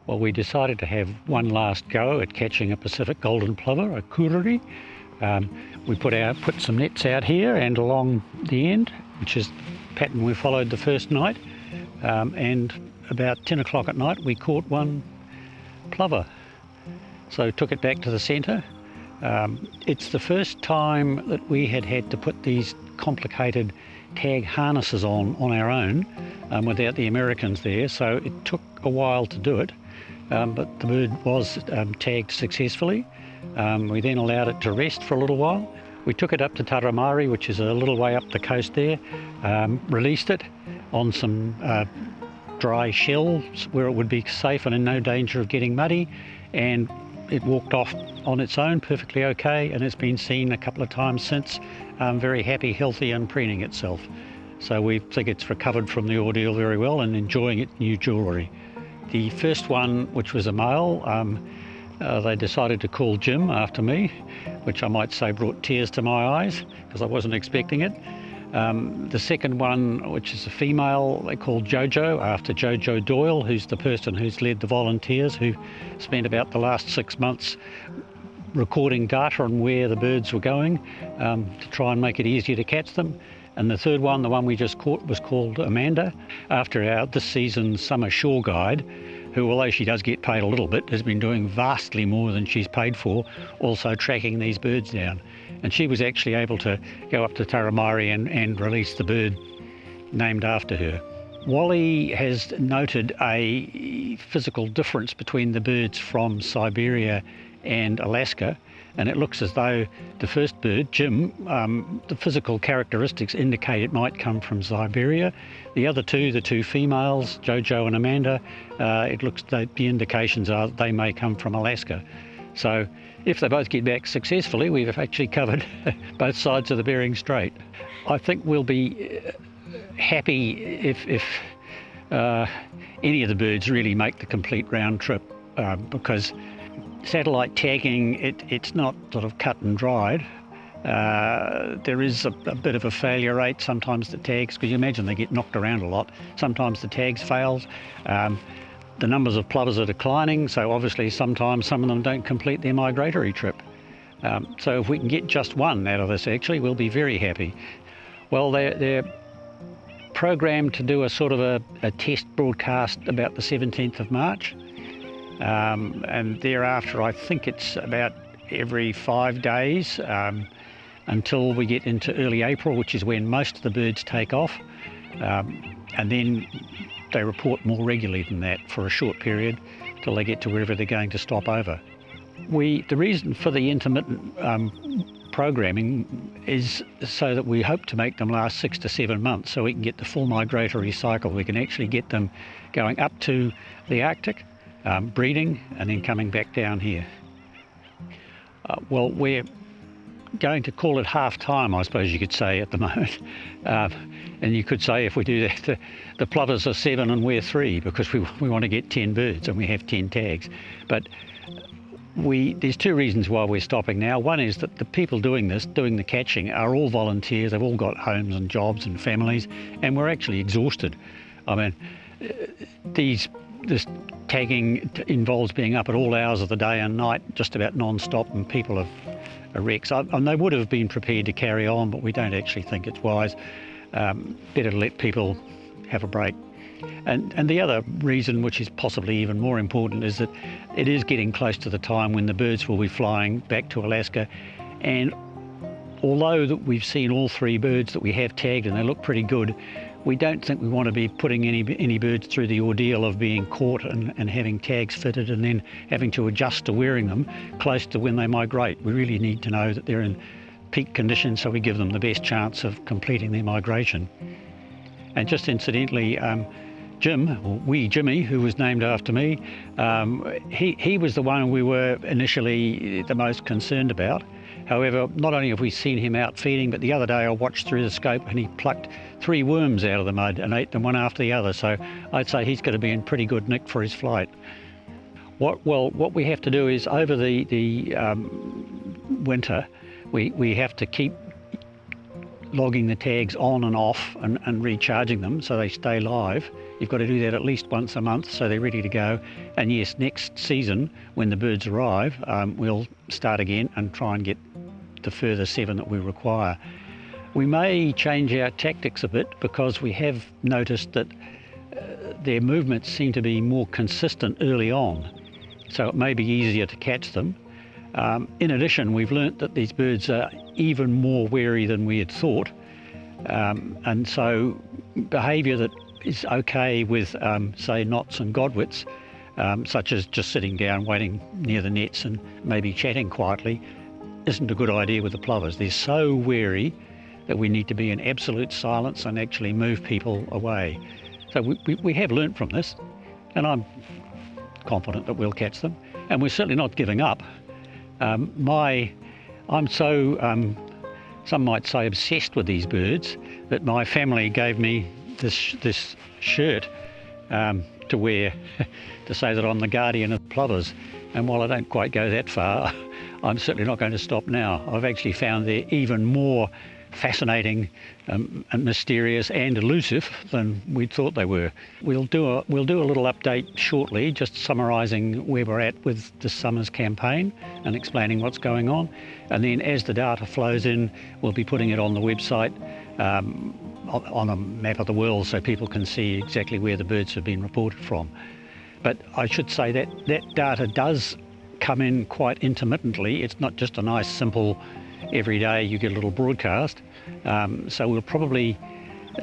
Well, we decided to have one last go at catching a Pacific Golden Plover, a Kuriri. We put some nets out here and along the end, which is the pattern we followed the first night. And about 10 o'clock at night, we caught one plover. So took it back to the centre. It's the first time that we had to put these complicated tag harnesses on our own without the Americans there, so it took a while to do it, but the bird was tagged successfully. We then allowed it to rest for a little while. We took it up to Taramari, which is a little way up the coast there, released it on some dry shells where it would be safe and in no danger of getting muddy, and it walked off on its own perfectly okay, and it's been seen a couple of times since, very happy, healthy and preening itself. So we think it's recovered from the ordeal very well and enjoying its new jewellery. The first one, which was a male, they decided to call Jim after me, which I might say brought tears to my eyes because I wasn't expecting it. The second one, which is a female, they called Jojo after Jojo Doyle, who's the person who's led the volunteers, who spent about the last 6 months recording data on where the birds were going to try and make it easier to catch them. And the third one, the one we just caught, was called Miranda, after this season's summer shore guide, who, although she does get paid a little bit, has been doing vastly more than she's paid for, also tracking these birds down. And she was actually able to go up to Taramari and release the bird named after her. Wally has noted a physical difference between the birds from Siberia and Alaska, and it looks as though the first bird, Jim, the physical characteristics indicate it might come from Siberia. The other two, the two females, Jojo and Amanda, it looks that the indications are they may come from Alaska. So if they both get back successfully, we've actually covered both sides of the Bering Strait. I think we'll be happy if any of the birds really make the complete round trip, because satellite tagging, it's not sort of cut and dried. There is a bit of a failure rate sometimes, the tags, because you imagine they get knocked around a lot. Sometimes the tags fails. The numbers of plovers are declining, so obviously sometimes some of them don't complete their migratory trip. So if we can get just one out of this, actually, we'll be very happy. Well, they're programmed to do a sort of a test broadcast about the 17th of March. And thereafter, I think it's about every 5 days until we get into early April, which is when most of the birds take off. And then they report more regularly than that for a short period till they get to wherever they're going to stop over. The reason for the intermittent programming is so that we hope to make them last 6 to 7 months, so we can get the full migratory cycle. We can actually get them going up to the Arctic, breeding, and then coming back down here. Well, we're going to call it half time, I suppose you could say, at the moment. And you could say if we do that, the plovers are 7 and we're 3, because we want to get 10 birds and we have 10 tags. But there's 2 reasons why we're stopping now. One is that the people doing the catching, are all volunteers. They've all got homes and jobs and families, and we're actually exhausted. I mean, this tagging involves being up at all hours of the day and night, just about non-stop, and people are wrecks. And they would have been prepared to carry on, but we don't actually think it's wise. Better to let people have a break. And the other reason, which is possibly even more important, is that it is getting close to the time when the birds will be flying back to Alaska. And although that we've seen all 3 birds that we have tagged and they look pretty good, we don't think we want to be putting any birds through the ordeal of being caught and having tags fitted and then having to adjust to wearing them close to when they migrate. We really need to know that they're in peak condition, so we give them the best chance of completing their migration. And just incidentally, Jimmy, who was named after me, he was the one we were initially the most concerned about. However, not only have we seen him out feeding, but the other day I watched through the scope and he plucked 3 worms out of the mud and ate them one after the other. So I'd say he's going to be in pretty good nick for his flight. What we have to do is, over the winter, we have to keep logging the tags on and off and recharging them so they stay live. You've got to do that at least once a month so they're ready to go. And yes, next season when the birds arrive, we'll start again and try and get the further 7 that we require. We may change our tactics a bit because we have noticed that their movements seem to be more consistent early on, so it may be easier to catch them. In addition, we've learnt that these birds are even more wary than we had thought, and so behaviour that is okay with, say, knots and godwits, such as just sitting down waiting near the nets and maybe chatting quietly, isn't a good idea with the plovers. They're so wary that we need to be in absolute silence and actually move people away. So we have learnt from this, and I'm confident that we'll catch them, and we're certainly not giving up. I'm so, some might say, obsessed with these birds that my family gave me this shirt to wear to say that I'm the guardian of plovers. And while I don't quite go that far, I'm certainly not going to stop now. I've actually found they're even more fascinating and mysterious and elusive than we thought they were. We'll do a little update shortly, just summarising where we're at with this summer's campaign and explaining what's going on. And then as the data flows in, we'll be putting it on the website on a map of the world so people can see exactly where the birds have been reported from. But I should say that that data does come in quite intermittently. It's not just a nice simple every day you get a little broadcast. So we'll probably,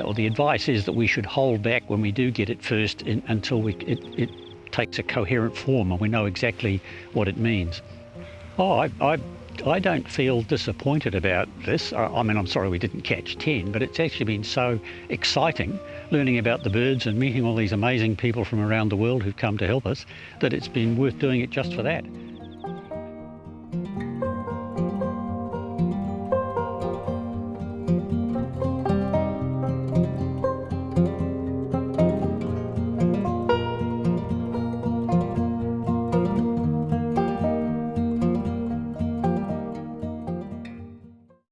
or the advice is that we should hold back when we do get it first until it takes a coherent form and we know exactly what it means. Oh, I don't feel disappointed about this. I mean, I'm sorry we didn't catch 10, but it's actually been so exciting learning about the birds and meeting all these amazing people from around the world who've come to help us that it's been worth doing it just for that.